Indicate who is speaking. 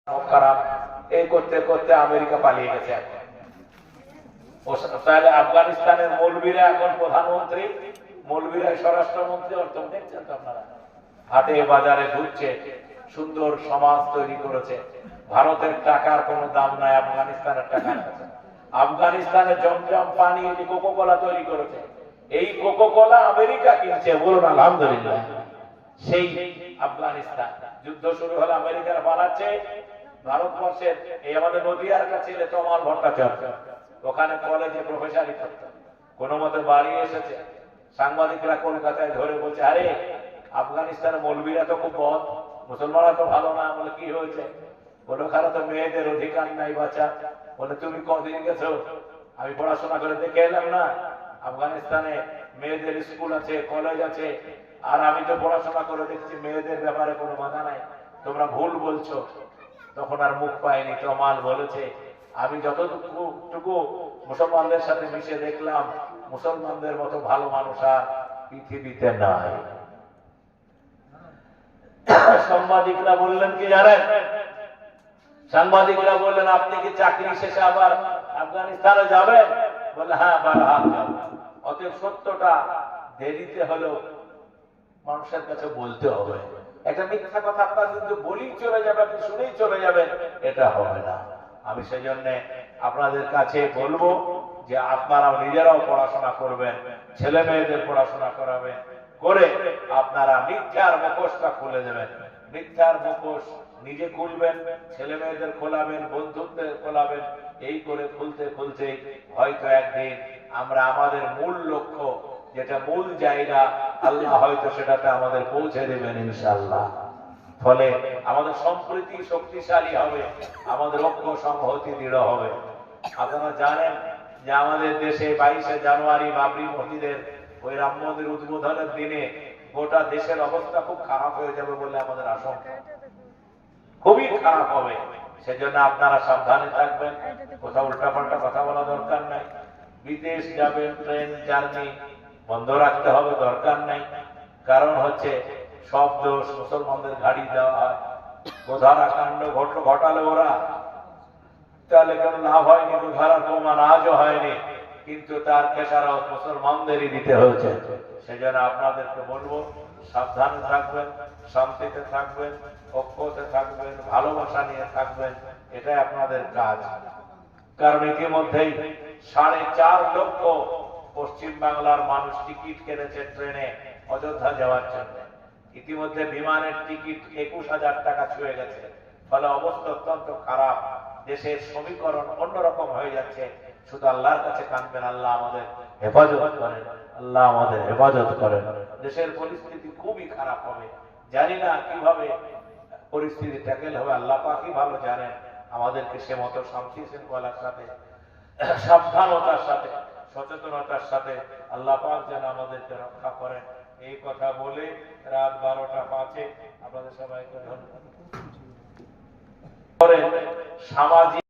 Speaker 1: খারাপ এই করতে করতে আমেরিকা পালিয়ে গেছে। তাহলে আফগানিস্তানের মৌলবীরা এখন প্রধানমন্ত্রী, মৌলবীরা স্বরাষ্ট্রমন্ত্রী, অর্থ দেখছেন তো আপনারা, হাটে বাজারে ঘুরছে, সুন্দর সমাজ তৈরি করেছে। ভারতের টাকার কোনো দাম নাই আফগানিস্তানের টাকার কাছে। আফগানিস্তানে জমজম পানি, যে কোকোকোলা তৈরি করেছে, এই কোকোকোলা আমেরিকা কিনছে, বলুন আলহামদুলিল্লাহ। সেই আফগানিস্তান যুদ্ধ শুরু হলে আমেরিকার পালাচ্ছে। ভারতবর্ষের এই আমাদের নদিয়ার কাছে তমাল ভট্টাচার্য, ওখানে কলেজে প্রফেসরই করত, কোন মতে বাড়ি এসেছে। সাংবাদিকরা কলকাতায় ধরে বলছে, আরে আফগানিস্তানের মৌলবীরা তো খুব বদ, মুসলমানরা তো ভালো না। বলে কি হয়েছে? বলে ওখানে তো মেয়েদের অধিকার নাই বাঁচা। বলে তুমি কদিন গেছো? আমি পড়াশোনা করে দেখে এলাম না, আফগানিস্তানে মেয়েদের স্কুল আছে, কলেজ আছে, আর আমি তো পড়াশোনা করে দেখছি মেয়েদের ব্যাপারে কোনো বাধা নাই, তোমরা ভুল বলছো। তখন আর মুখ পায়নি। তমাল বলেছে, আমি যতটুকু মুসলমানদের সাথে মিশে দেখলাম, মুসলমানদের মতো ভালো মানুষ আর পৃথিবীতে নাই। সাংবাদিকরা বললেন কি জানেন? সাংবাদিকরা বললেন, আপনি কি চাকরি শেষে আবার আফগানিস্তানে যাবেন? বলে হ্যাঁ, বারহাত যাব। অতএব সত্যটা দেরিতে হলেও মানুষের কাছে বলতে হবে। একটা মিথ্যা কথা আপনার কিন্তু বলেই চলে যাবে, আপনি শুনেই চলে যাবেন, এটা হবে না। আমি সেজন্য আপনাদের কাছে বলবো যে আপনারাও নিজেরাও পড়াশোনা করবেন, ছেলে মেয়েদের পড়াশোনা করাবেন, করে আপনারা মিথ্যার মুখোশটা খুলে দেবেন। মিথ্যার মুখোশ নিজে খুলবেন, ছেলে মেয়েদের খোলাবেন, বন্ধুত্বের খোলাবেন। এই করে খুলতে খুলতে হয়তো একদিন আমরা আমাদের মূল লক্ষ্য, যেটা মূল জায়গা, আল্লাহ হয়তো সেটাতে আমাদের পৌঁছে দেবেন ইনশাআল্লাহ। ফলে আমাদের সম্প্রীতি শক্তিশালী হবে, আমাদের ঐক্য সংহতি দৃঢ় হবে। আপনারা জানেন যে আমাদের দেশে 22শে জানুয়ারি বাবরি মসজিদের ওই রাম মন্দির উদ্বোধনের দিনে গোটা দেশের অবস্থা খুব খারাপ হয়ে যাবে বলে আমাদের আশঙ্কা, খুবই খারাপ হবে। সেজন্য আপনারা সাবধানে থাকবেন, কোথাও উল্টাপাল্টা কথা বলা দরকার নাই। বিদেশ যাবেন, ট্রেন জার্নি বন্ধ রাখতে হবে, দরকার নাই। কারণ হচ্ছে সব দোষ মুসলমানদের ঘাড়ি দেওয়া হয়। গোধারা কাণ্ড ঘটালে ওরা, তাহলে কেন লাভ হয়নি? গোধারার প্রমাণ আজও হয়নি, কিন্তু তার খেসারত মুসলমানদেরই দিতে হয়েছে। সেজন্য আপনাদেরকে বলবো, সাবধানে থাকবেন, শান্তিতে থাকবেন, ঐক্যতে থাকবেন, ভালোবাসা নিয়ে থাকবেন, এটাই আপনাদের কাজ। কারণ ইতিমধ্যেই 4.5 লক্ষ পশ্চিম বাংলার মানুষ টিকিট কেটেছে ট্রেনে অযোধ্যা যাওয়ার জন্য। ইতিমধ্যে বিমানের টিকিট 21,000 টাকা ছুঁয়ে গেছে। ফলে অবস্থা অত্যন্ত খারাপ, দেশের সমীকরণ অন্যরকম হয়ে যাচ্ছে। শুধু আল্লাহর কাছে কাঁদবেন, আল্লাহ আমাদের হেফাজত করেন, আল্লাহ আমাদের হেফাজত করেন। দেশের পরিস্থিতি খুবই খারাপ হবে, জানি না কিভাবে পরিস্থিতি ট্যাকেল হবে, আল্লাহ পাকই ভালো জানেন। আমাদেরকে সে মতো শান্তি শৃঙ্খলার সাথে, সাবধানতার সাথে, সচেতনতার সাথে আল্লাহ পাক যেন আমাদেরকে রক্ষা করেন। এই কথা বলে রাত 12টা 5-এ আপনাদের সবাইকে ধন্যবাদ। সামাজিক